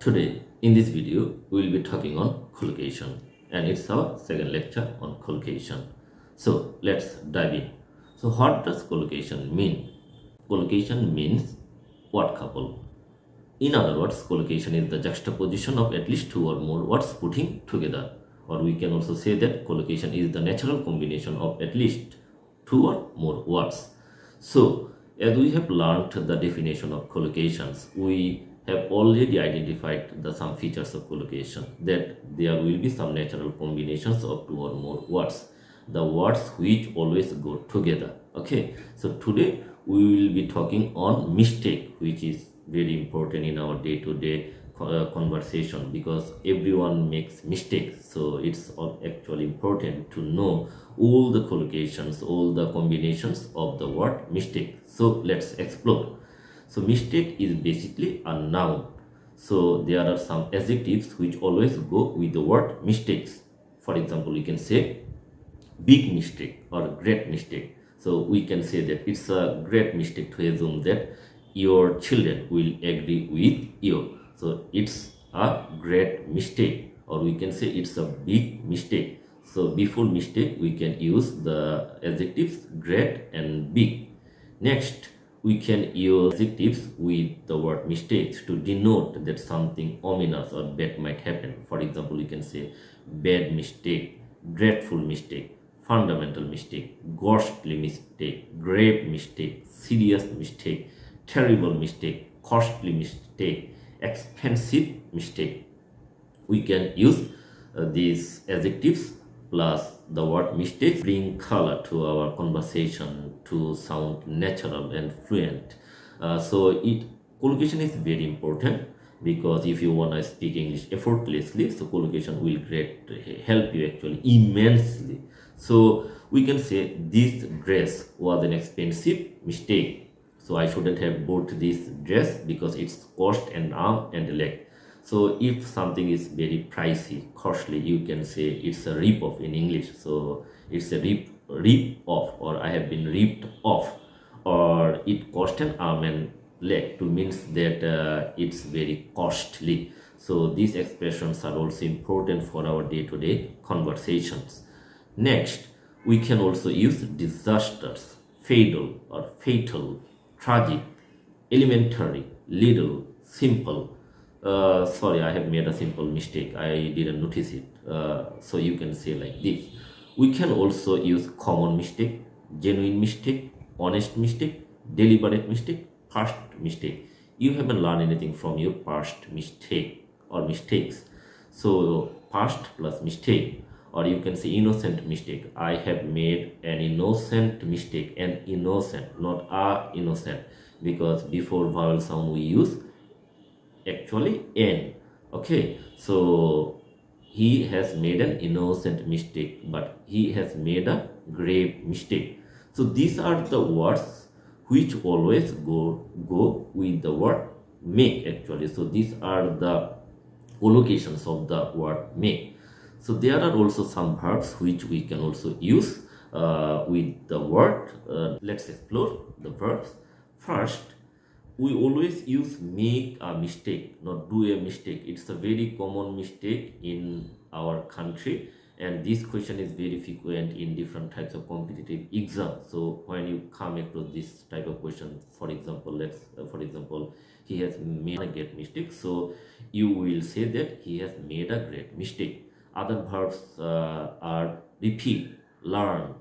Today, in this video, we will be talking on collocation, and it's our second lecture on collocation. So, let's dive in. So, what does collocation mean? Collocation means word couple. In other words, collocation is the juxtaposition of at least two or more words putting together. Or we can also say that collocation is the natural combination of at least two or more words. So, as we have learned the definition of collocations, we have already identified some features of collocation, that there will be some natural combinations of two or more words, the words which always go together. Okay, so today we will be talking on mistake, which is very important in our day-to-day conversation, because everyone makes mistakes. So it's actually important to know all the collocations, all the combinations of the word mistake. So let's explore. So mistake is basically a noun. So there are some adjectives which always go with the word mistakes. For example, we can say big mistake or great mistake. So we can say that it's a great mistake to assume that your children will agree with you. So it's a great mistake, or we can say it's a big mistake. So before mistake, we can use the adjectives great and big. Next, we can use adjectives with the word mistakes to denote that something ominous or bad might happen. For example, we can say bad mistake, dreadful mistake, fundamental mistake, ghostly mistake, grave mistake, serious mistake, terrible mistake, costly mistake, expensive mistake. We can use these adjectives plus the word mistakes, bring color to our conversation to sound natural and fluent. Collocation is very important, because if you want to speak English effortlessly, so collocation will help you actually immensely. So we can say this dress was an expensive mistake. So I shouldn't have bought this dress because it's cost an arm and a leg. So if something is very pricey, costly, you can say it's a rip-off in English. So it's a rip-off, or I have been ripped off, or it cost an arm and leg, to means that it's very costly. So these expressions are also important for our day-to-day conversations. Next, we can also use disasters, fatal, tragic, elementary, little, simple. Sorry, I have made a simple mistake. I didn't notice it. So you can say like this. We can also use common mistake, genuine mistake, honest mistake, deliberate mistake, past mistake. You haven't learned anything from your past mistake or mistakes. So past plus mistake, or you can say innocent mistake. I have made an innocent mistake, an innocent, not a innocent, because before vowel sound we use actually n. Okay, so he has made an innocent mistake, but he has made a grave mistake. So these are the words which always go with the word make actually. So these are the collocations of the word make. So there are also some verbs which we can also use with the word. Let's explore the verbs. First, we always use make a mistake, not do a mistake. It's a very common mistake in our country, and this question is very frequent in different types of competitive exams. So when you come across this type of question, for example, he has made a great mistake, so you will say that he has made a great mistake. Other verbs are repeat, learn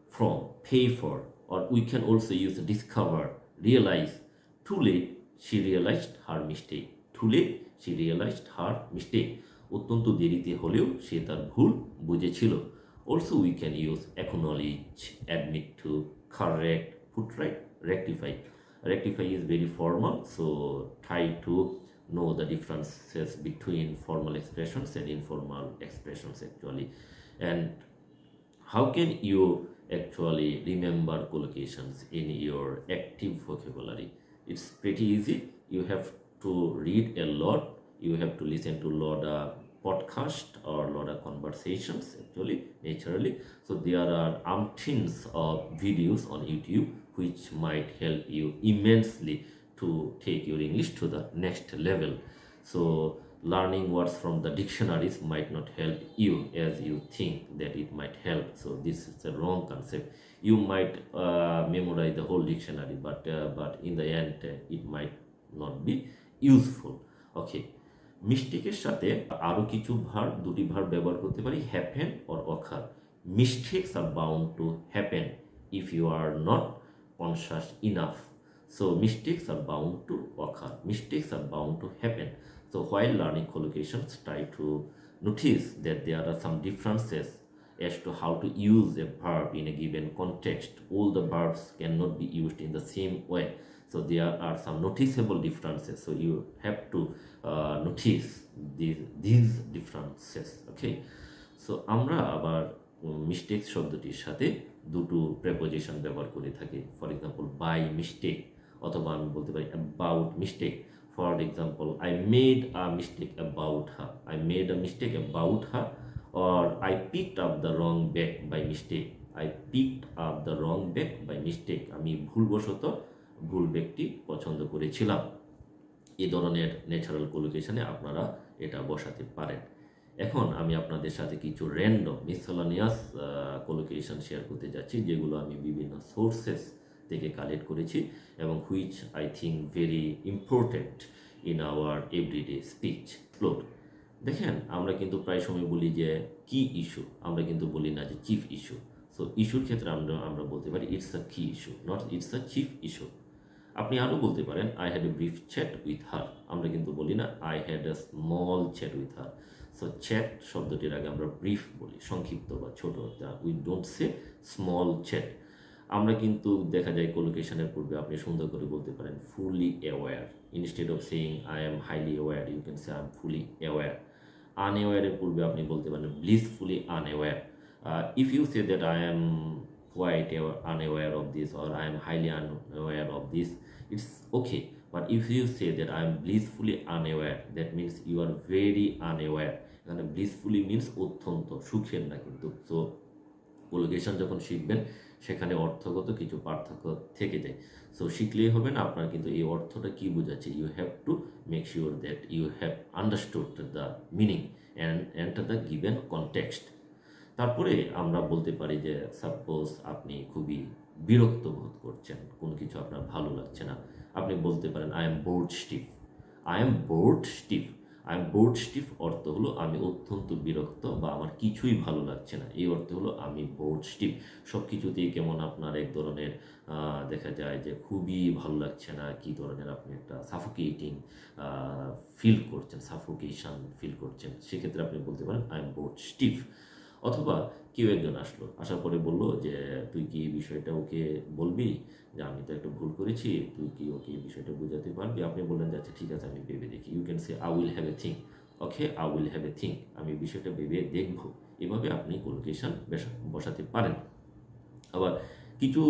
from, pay for, or we can also use discover, realize. Too late, she realized her mistake. Too late, she realized her mistake. অত্যন্ত দেরিতে হলেও সে তার ভুল বুঝেছিল. Also we can use acknowledge, admit to, correct, put right, rectify. Rectify is very formal, so try to know the differences between formal expressions and informal expressions actually. And how can you actually remember collocations in your active vocabulary? It's pretty easy. You have to read a lot. You have to listen to a lot of podcast or a lot of conversations actually, naturally. So there are umpteens of videos on YouTube which might help you immensely to take your English to the next level. So learning words from the dictionaries might not help you as you think that it might help. So this is a wrong concept. You might memorize the whole dictionary, but in the end it might not be useful. Okay, মিস্টেকের সাথে আরো কিছু verb, দুটি verb ব্যবহার করতে পারি, happen or ochre. Mistakes are bound to happen if you are not conscious enough. So mistakes are bound to occur, mistakes are bound to happen. So while learning collocations, try to notice that there are some differences as to how to use a verb in a given context. All the verbs cannot be used in the same way, so there are some noticeable differences, so you have to notice these differences. Okay, so আমরা আবার mistake শব্দটির সাথে দুটো preposition ব্যবহার করে থাকি। For example, by mistake, অথবা আমি বলতে পারি about mistake. For example, I made a mistake about her, I made a mistake about her, or I picked up the wrong bag by mistake, I picked up the wrong bag by mistake, আমি ভুলবশত ভুল ব্যাগটি পছন্দ করেছিলাম। এই ধরনের natural কোলোকেশনে আপনারা এটা বসাতে পারেন। এখন আমি আপনাদের সাথে কিছু র্যান্ডম মিসেলানিয়াস কোলোকেশন শেয়ার করতে যাচ্ছি, যেগুলো আমি বিভিন্ন সোর্সেস থেকে কালেক্ট করেছি এবং which I think very important in our everyday speech floor. দেখেন, আমরা কিন্তু প্রায় সময় বলি যে কি ইস্যু, আমরা কিন্তু বলি না যে চিফ ইস্যু। সো ইস্যুর ক্ষেত্রে আমরা বলতে পারি ইটস আ কি issue, not it's a chief issue. আপনি আরও বলতে পারেন I had a brief chat with her, আমরা কিন্তু বলি না I had a small chat with her. So chat শব্দটির আগে আমরা ব্রিফ বলি, সংক্ষিপ্ত বা ছোট, we don't say small chat. আমরা কিন্তু দেখা যায় কোলোকেশনের পূর্বে আপনি সুন্দর করে বলতে পারেন fully aware, instead of saying I am highly aware you can say I am fully aware. আনঅ্যাওয়্যারের পূর্বে আপনি বলতে পারেন blissfully unaware. If you say that I am quite unaware of this or I am highly unaware of this, it's okay. But if you say that I am blissfully unaware, that means you are very unaware. এখানে blissfully means অত্যন্ত সুখের না কিন্তু। So collocation যখন শিখবেন সেখানে অর্থগত কিছু পার্থক্য থেকে যায়। সো শিখলেই হবে না, আপনার কিন্তু এই অর্থটা কি বোঝাচ্ছে, you have to make sure that you have understood the meaning and the given context. তারপরে আমরা বলতে পারি যে সাপোজ আপনি খুবই বিরক্ত বোধ করছেন, কোনো কিছু আপনার ভালো লাগছে না, আপনি বলতে পারেন I am bored stiff, I am bored stiff. I am bored stiff অর্থ হলো আমি অত্যন্ত বিরক্ত বা আমার কিছুই ভালো লাগছে না, এই অর্থ হলো আমি বোর্ড স্টিফ। সব কিছুতেই কেমন আপনার এক ধরনের দেখা যায় যে খুবই ভালো লাগছে না, কি ধরনের আপনি একটা সাফোকেটিং ফিল করছেন, সাফোকেশন ফিল করছেন, সেক্ষেত্রে আপনি বলতে পারেন আই এম বোর্ড স্টিফ। অথবা কেউ একজন আসলো, আসার পরে বললো যে তুই কি এই বিষয়টা ওকে বলবি, যে আমি তো একটা ভুল করেছি, তুই কি ওকে এই বিষয়টা বোঝাতে পারবি? আপনি বললেন যে আচ্ছা ঠিক আছে, আমি ভেবে দেখি। You can say I will have a think, okay I will have a think, আমি বিষয়টা ভেবে দেখবো। এভাবে আপনি কোলোকেশন বসাতে পারেন। আবার কিছু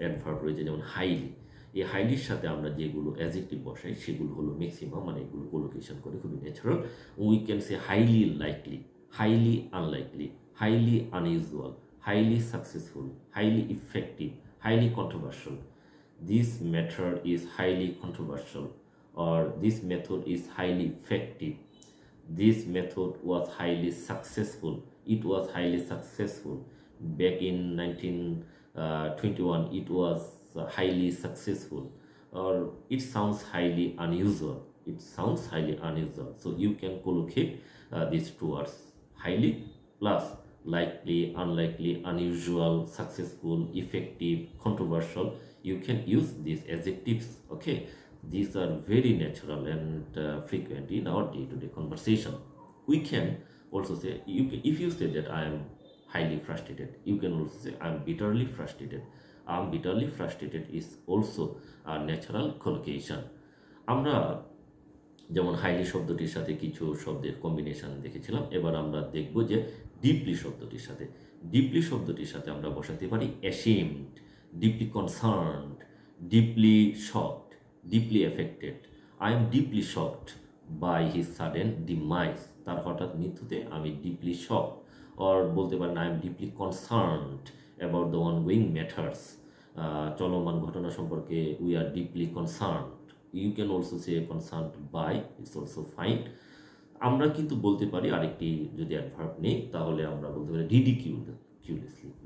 অ্যাডভার্ব রয়েছে যেমন হাইলি, এই হাইলির সাথে আমরা যেগুলো অ্যাডজেক্টিভ বসাই সেগুলো হলো ম্যাক্সিমাম, মানে এগুলো কোলোকেশন করে খুবই natural. We can say highly likely, highly unlikely, highly unusual, highly successful, highly effective, highly controversial. This method is highly controversial, or this method is highly effective. This method was highly successful. It was highly successful. Back in 1921, it was highly successful. Or it sounds highly unusual. It sounds highly unusual. So you can collocate these two words. Highly plus likely, unlikely, unusual, successful, effective, controversial. You can use these adjectives. Okay, these are very natural and frequent in our day-to-day conversation. We can also say, if you say that I am highly frustrated, you can also say I am bitterly frustrated. I am bitterly frustrated is also a natural collocation. আমরা যেমন highly শব্দটির সাথে কিছু শব্দের combination দেখেছিলাম, এবার আমরা দেখব যে ডিপলি শব্দটির সাথে। ডিপলি শব্দটির সাথে আমরা বসাতে পারি ashamed, deeply concerned, deeply shocked, deeply affected. I am deeply shocked by his sudden demise, তার হঠাৎ মৃত্যুতে আমি ডিপলি শকড। অর বলতে পারেন I am deeply concerned about the ongoing matters, চলমান ঘটনা সম্পর্কে we are deeply concerned. You can also say concerned by, it's also fine. আমরা কিন্তু বলতে পারি আরেকটি যদি অ্যাডভার্ব নেই তাহলে আমরা বলতে পারি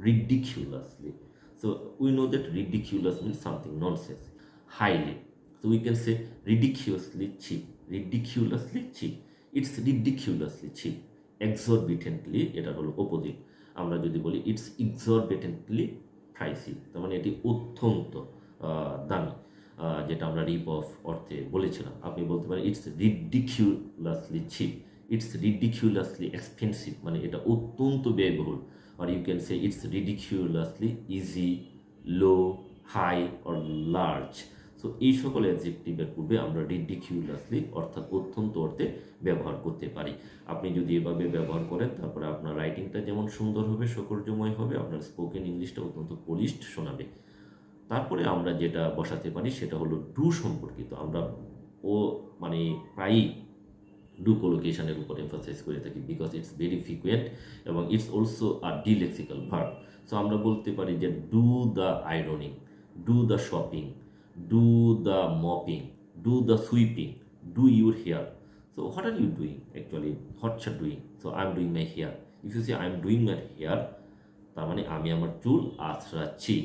ridiculously. So we know that ridiculous means something nonsense, highly. So we can say ridiculously cheap. It's ridiculously cheap. Exorbitantly এটা হলো অপোজিট। আমরা যদি বলি ইটস exorbitantly pricey, তার মানে এটি অত্যন্ত দামি, যেটা আমরা রিপ অফ অর্থে বলেছিলাম। আপনি বলতে পারেন it's ridiculously cheap, it's ridiculously expensive, মানে এটা অত্যন্ত ব্যয়বহুল। আর you can say it's ridiculously easy, low, high or large. So এই সকল অ্যাডজেক্টিভের পূর্বে আমরা রিডিকিউলাসলি অর্থাৎ অত্যন্ত অর্থে ব্যবহার করতে পারি। আপনি যদি এভাবে ব্যবহার করেন তারপরে আপনার রাইটিংটা যেমন সুন্দর হবে, সৌকর্যময় হবে, আপনার স্পোকেন ইংলিশটা অত্যন্ত পলিশড শোনাবে। তারপরে আমরা যেটা বসাতে পারি সেটা হলো ডু সম্পর্কিত। আমরা মানে প্রায়ই ডু কোলোকেশনের উপর এমফাসাইজ করে থাকি বিকজ ইটস ভেরি ফ্রিকুয়েন্ট এবং it's also a delexical verb. So আমরা বলতে পারি যে do the ironing, do the shopping, do the mopping, do the sweeping, do your hair. So what are you doing actually? What you are doing? So I am doing my hair. If you say I am doing my hair, তার মানে আমি আমার চুল আঁচড়াচ্ছি,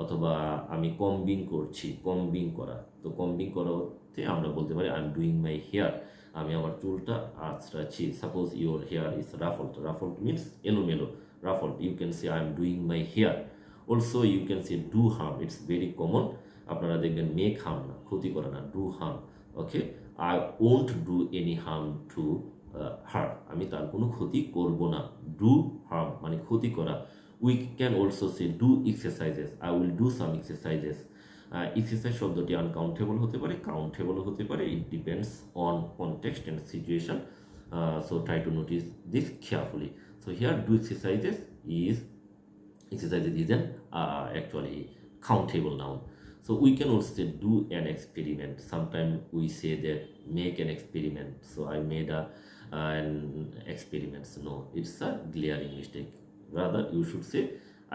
অথবা আমি combing করছি, combing করা। তো কম্বিং করা অর্থে আমরা বলতে পারি I am doing my hair, আমি আমার চুলটা আঁচড়াচ্ছি। Suppose your hair is ruffled, ruffled means এলোমেলো, ruffled, you can say I am doing my hair. Also you can say do harm, it's very common. আপনারা দেখবেন মেক হার্ম না, ক্ষতি করা না, do harm. Okay, I won't do any harm to her, আমি তার কোনো ক্ষতি করব না। ডু হার্ম মানে ক্ষতি করা। We can also say do exercises, I will do some exercises. Exercise শব্দটি আনকাউন্টেবল হতে পারে, কাউন্টেবল হতে পারে, it depends on context and situation. So try to notice this carefully. So here do exercises is an actually countable noun. So we can also say do an experiment. Sometimes we say that make an experiment. So I made an experiment. So no, it's a glaring mistake. Rather, you should say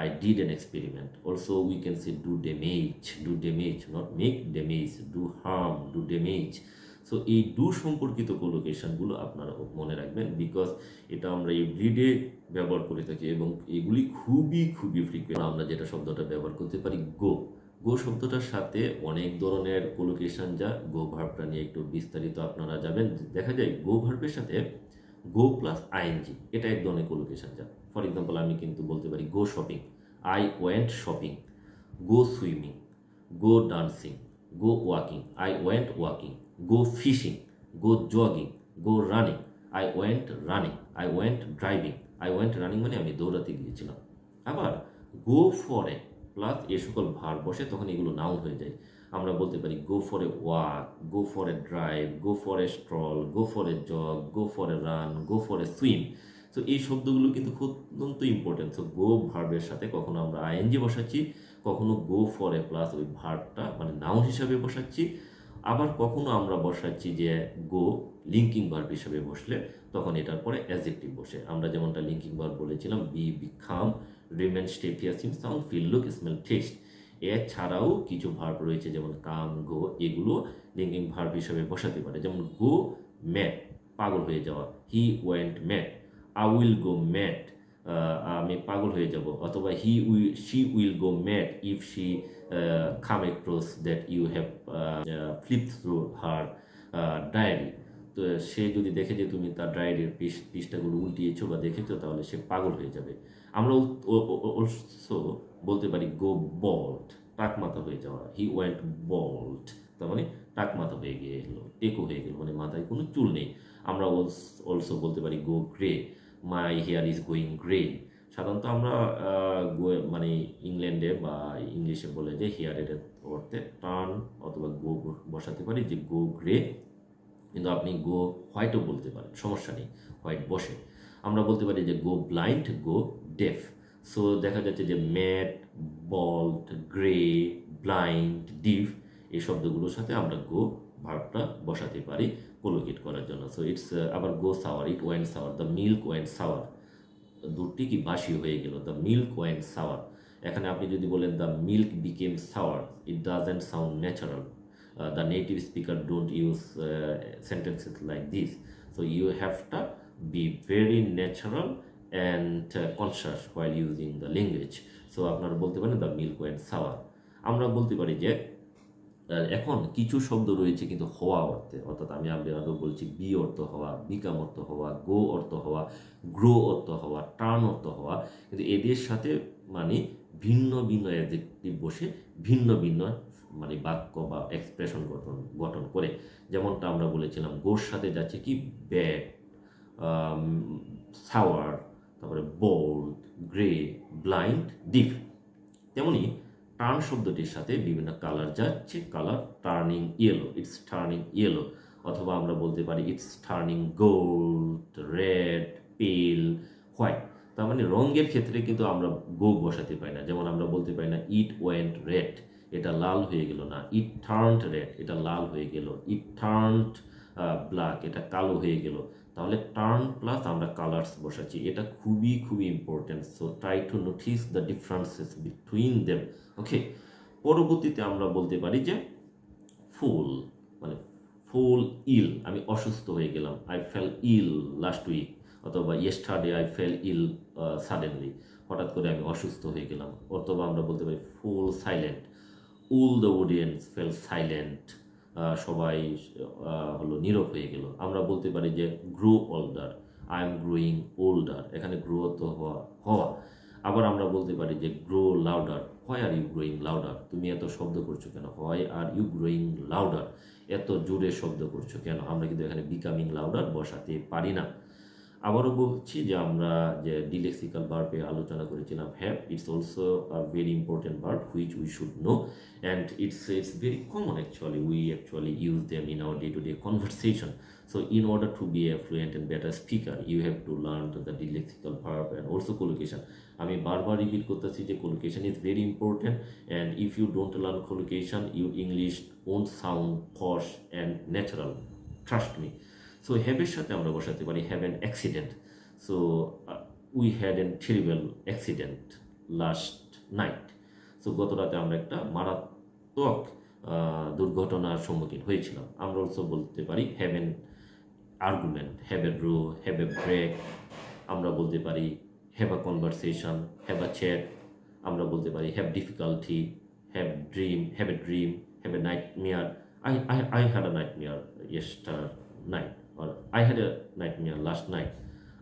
I did an experiment. Also, we can say do damage, not make damage, do harm, do damage. So এই do সম্পর্কিত কোলোকেশনগুলো আপনারা মনে রাখবেন because এটা আমরা everyday ব্যবহার করে থাকি এবং এগুলি খুবই ফ্রিকুয়েন্ট। আমরা যেটা শব্দটা ব্যবহার করতে পারি গো, গো শব্দটার সাথে অনেক ধরনের কোলোকেশন যা গো ভার্বটা নিয়ে একটু বিস্তারিত আপনারা যাবেন। দেখা যায় গো ভার্বের সাথে গো প্লাস আইএনজি, এটা এক ধরনের কোলোকেশন যা। ফর এক্সাম্পল আমি কিন্তু বলতে পারি go shopping, I went shopping, go swimming, go dancing, go walking, I went walking, go fishing, go jogging, go running, I went running, I went driving, I went running মানে আমি দৌড়াতে গিয়েছিলাম। আবার go for a plus এ সকল verb বসে তখন এগুলো noun হয়ে যায়। আমরা বলতে পারি go for a walk, go for a drive, go for a stroll, go for a jog, go for a run, go for a swim. So এই শব্দগুলো কিন্তু খুব অত্যন্ত ইম্পর্টেন্ট। সো গো ভার্বের সাথে কখনো আমরা আইএনজি বসাচ্ছি, কখনো গো ফর এ প্লাস ওই ভার্বটা মানে নাউন হিসাবে বসাচ্ছি, আবার কখনো আমরা বসাচ্ছি যে গো লিঙ্কিং ভার্ব হিসাবে বসলে তখন এটার পরে অ্যাডজেক্টিভ বসে। আমরা যেমনটা লিঙ্কিং ভার্ব বলেছিলাম be, become, remain, stay, fear, seem, sound, feel, look, smell, taste. এছাড়াও কিছু ভার্ব রয়েছে যেমন কাম, গো, এগুলো লিঙ্কিং ভার্ব হিসাবে বসাতে পারে। যেমন গো ম্যাড, পাগল হয়ে যাওয়া, he went mad, I will go mad, আমি পাগল হয়ে যাব, অথবা she will go mad if she come across that you have flip through her diary. তো সে যদি দেখে যে তুমি তার ডায়েরির পৃষ্ঠাগুলো উল্টিয়েছো বা দেখেছো তাহলে সে পাগল হয়ে যাবে। আমরা অলসো বলতে পারি গো বল্ড, টাক মাথা হয়ে যাওয়া, হি ওয়েন্ট বল্ড, তার মানে টাক মাথা হয়ে গেল, টেকো হয়ে গেল, মানে মাথায় কোনো চুল নেই। আমরা অলসো বলতে পারি go grey, my hair is going grey. সাধারণত আমরা মানে ইংল্যান্ডে বা ইংলিশে বলে যে হেয়ারের অর্থে টার্ন অথবা গো বসাতে পারি যে গো গ্রে, কিন্তু আপনি গো হোয়াইটও বলতে পারেন, সমস্যা নেই, হোয়াইট বসে। আমরা বলতে পারি যে গো ব্লাইন্ড, গো ডেফ। সো দেখা যাচ্ছে যে ম্যাট, বল্ড, গ্রে, ব্লাইন্ড, ডিফ এই শব্দগুলোর সাথে আমরা গো ভার্বটা বসাতে পারি কোলোকেট করার জন্য। সো ইটস আবার go sour, it went sour, the milk went sour, দুধটি কি বাসি হয়ে গেল, দ্য মিল্ক ওয়েন্ট সাওয়ার। এখানে আপনি যদি বলেন the milk became sour, it doesn't sound natural, the native speaker don't use sentences like this. So you have to be very natural and conscious while using the language. So আপনারা বলতে পারেন the milk went sour. আমরা বলতে পারি যে এখন কিছু শব্দ রয়েছে কিন্তু হওয়া অর্থে, অর্থাৎ আমি আগে বলছি বি অর্থ হওয়া, বিকাম অর্থ হওয়া, গো অর্থ হওয়া, গ্রো অর্থ হওয়া, টার্ন অর্থ হওয়া, কিন্তু এদের সাথে মানে ভিন্ন ভিন্ন অ্যাডজেক্টিভ বসে ভিন্ন ভিন্ন মানে বাক্য বা এক্সপ্রেশন গঠন করে। যেমনটা আমরা বলেছিলাম গোর সাথে যাচ্ছে কি ব্যাড, সাওয়ার, তারপরে বোল্ড, গ্রে, ব্লাইন্ড, ডিপ। তেমনি টার্ন শব্দটির সাথে বিভিন্ন কালার যাচ্ছে, colour turning yellow, it's turning yellow, অথবা আমরা বলতে পারি ইটস টার্নিং গোল্ড, রেড, পেল, হোয়াইট। তার মানে রঙের ক্ষেত্রে কিন্তু আমরা গো বসাতে পারি না। যেমন আমরা বলতে পারি না ইট ওয়েন্ট রেড, এটা লাল হয়ে গেল না। ইট টার্নড রেড, এটা লাল হয়ে গেল। ইট টার্নড ব্ল্যাক, এটা কালো হয়ে গেল। তাহলে টার্ন প্লাস আমরা কালার্স বসাচ্ছি, এটা খুবই খুবই important. So try to notice the differences between them. Okay, পরবর্তীতে আমরা বলতে পারি যে ফুল, মানে ফুল ইল, আমি অসুস্থ হয়ে গেলাম, I fell ill last week, অথবা yesterday I fell ill suddenly, হঠাৎ করে আমি অসুস্থ হয়ে গেলাম। অথবা আমরা বলতে পারি fell silent, all the audience fell silent, সবাই হলো নীরব হয়ে গেল। আমরা বলতে পারি যে grow older, I am growing older, এখানে গ্রো তো হওয়া। আবার আমরা বলতে পারি যে grow louder, why are you growing louder, তুমি এত শব্দ করছো কেন, why are you growing louder, এত জোরে শব্দ করছো কেন। আমরা কিন্তু এখানে বিকামিং লাউডার বসাতে পারি না। আবারও বলছি যে আমরা যে ডিলেক্সিক্যাল ভার্বে আলোচনা করেছিলাম have, it's also a very important verb which we should know, and it's very common actually, we actually use them in our day to day conversation. So in order to be a fluent and better speaker, you have to learn the dialectical verb and also collocation. আমি বারবার repeat করতেছি যে collocation is very important, and if you don't learn collocation, your English won't sound posh and natural. Trust me. So have এর সাথে আমরা বসাতে পারি have an accident. So we had a terrible accident last night. So গত রাতে আমরা একটা মারাত্মক দুর্ঘটনার সম্মুখীন হয়েছিলাম। আমরা অলসো বলতে পারি have an argument, have a row, have a break। আমরা বলতে পারি have a conversation, have a chat। আমরা বলতে পারি have difficulty, have a dream, have a nightmare। I had a nightmare yesterday night, or I had a nightmare last night।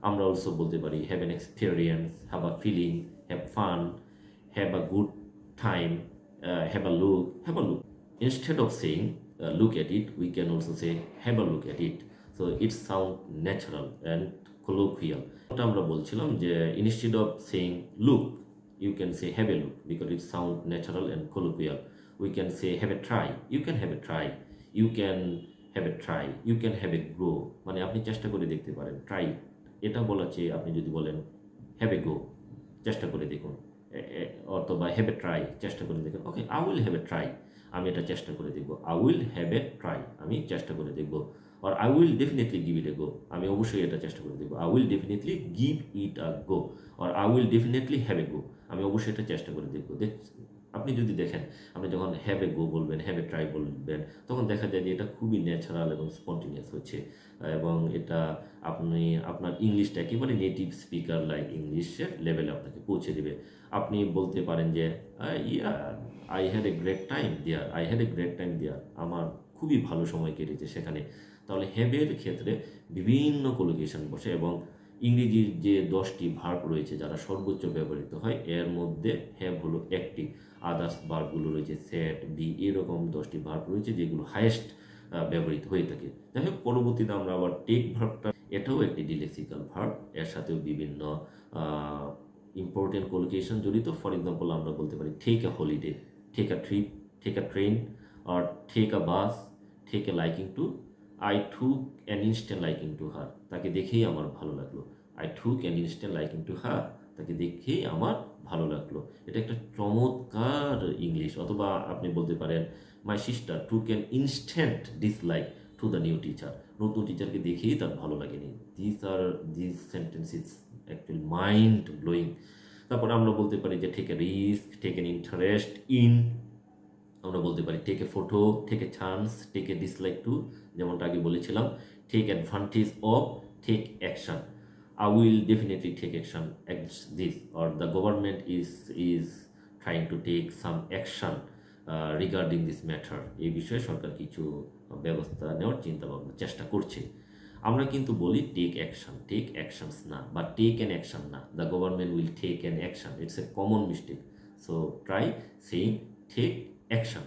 আমরা also বলতে পারি have an experience, have a feeling, have fun, have a good time, have a look, have a look। Instead of saying look at it, we can also say have a look at it। So it sounds natural and colloquial। ওটা আমরা বলছিলাম যে instead of saying look, you can say have a look because it sounds natural and colloquial। We can say have a try, you can have a try, you can have a try, you can have a go, মানে আপনি চেষ্টা করে দেখতে পারেন। Try এটা বলার চেয়ে আপনি যদি বলেন হ্যাভ এ গো, চেষ্টা করে দেখুন, অথবা হ্যাভ এ ট্রাই, চেষ্টা করে দেখুন। Okay, I will have a try, আমি এটা চেষ্টা করে দেখবো। I will have a try, আমি চেষ্টা করে দেখবো। আর I will definitely give it a go, আমি অবশ্যই এটা চেষ্টা করে দেখবো। I will definitely give it a go, আর I will definitely have a go, আমি অবশ্যই এটা চেষ্টা করে দেখবো। আপনি যদি দেখেন, আপনি যখন হ্যাভ এ গো বলবেন, হ্যাভ এ ট্রাই বলবেন, তখন দেখা যায় যে এটা খুবই ন্যাচারাল এবং স্পন্টেনিয়াস হচ্ছে, এবং এটা আপনি আপনার ইংলিশটা একেবারে নেটিভ স্পিকার লাইক ইংলিশের লেভেলে আপনাকে পৌঁছে দেবে। আপনি বলতে পারেন যে yeah I had a great time there, I had a great time there, আমার খুবই ভালো সময় কেটেছে সেখানে। তাহলে হ্যাভের ক্ষেত্রে বিভিন্ন কোলোকেশন বসে, এবং ইংরেজির যে 10টি ভার্ব রয়েছে যারা সর্বোচ্চ ব্যবহৃত হয়, এর মধ্যে হ্যাভ হলো একটি। আদার্স ভার্বগুলো রয়েছে সেট, বি, এরকম 10টি ভার্ব রয়েছে যেগুলো হাইয়েস্ট ব্যবহৃত হয়ে থাকে। যাই হোক, পরবর্তীতে আমরা আবার টেক ভার্বটা, এটাও একটি ডিলেক্সিক্যাল ভার্ব, এর সাথেও বিভিন্ন ইম্পর্টেন্ট কোলোকেশন জড়িত। ফর এক্সাম্পল আমরা বলতে পারি take a holiday, take a trip, take a train, আর take a bus, take a liking to. I took an instant liking to her, তাকে দেখেই আমার ভালো লাগলো। I took an instant liking to her, তাকে দেখেই আমার ভালো লাগলো। এটা একটা চমৎকার ইংলিশ। অথবা আপনি বলতে পারেন my sister took an instant dislike to the new teacher, নতুন টিচারকে দেখেই তার ভালো লাগেনি। This sentences actually mind blowing. তারপরে আমরা বলতে পারি যে take a risk, take an interest in. আমরা বলতে পারি take a photo, take a chance, take a dislike to, যেমনটা আগে বলেছিলাম take advantage of, take action. I will definitely take action against this, or the government is trying to take some action regarding this matter. এই বিষয়ে সরকার কিছু ব্যবস্থা নেওয়ার চিন্তা ভাবনা চেষ্টা করছে। আমরা কিন্তু বলি টেক অ্যাকশন, টেক অ্যাকশনস না, বা টেক অ্যান অ্যাকশন না, the government will take an action, it's a common mistake. So try saying take action.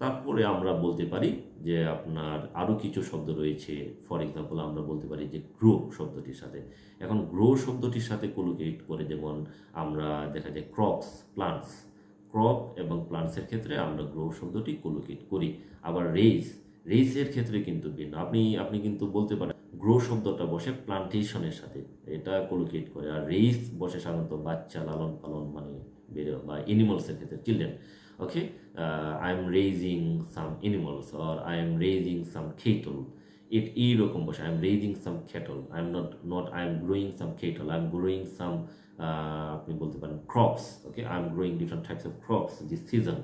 তারপরে আমরা বলতে পারি যে আপনার আরও কিছু শব্দ রয়েছে। ফর এক্সাম্পল আমরা বলতে পারি যে গ্রো শব্দটির সাথে, এখন গ্রো শব্দটির সাথে কোলোকেট করে, যেমন আমরা দেখা যায় ক্রপস, প্লান্টস, ক্রপ এবং প্লান্টসের ক্ষেত্রে আমরা গ্রো শব্দটি কোলোকেট করি। আবার রেইসের ক্ষেত্রে কিন্তু ভিন্ন। আপনি কিন্তু বলতে পারেন গ্রো শব্দটা বসে প্লান্টেশনের সাথে, এটা কোলোকেট করে। আর রেইস বসে সাধারণত বাচ্চা, লালন পালন, মানে বেড়ে বা এনিমালসের ক্ষেত্রে, children. Okay, I am raising some animals, or I am raising some cattle. এইরকম বসে, I am raising some cattle. I am not I am growing some cattle. I am growing some আপনি বলতে পারেন crops. Okay, I am growing different types of crops this season.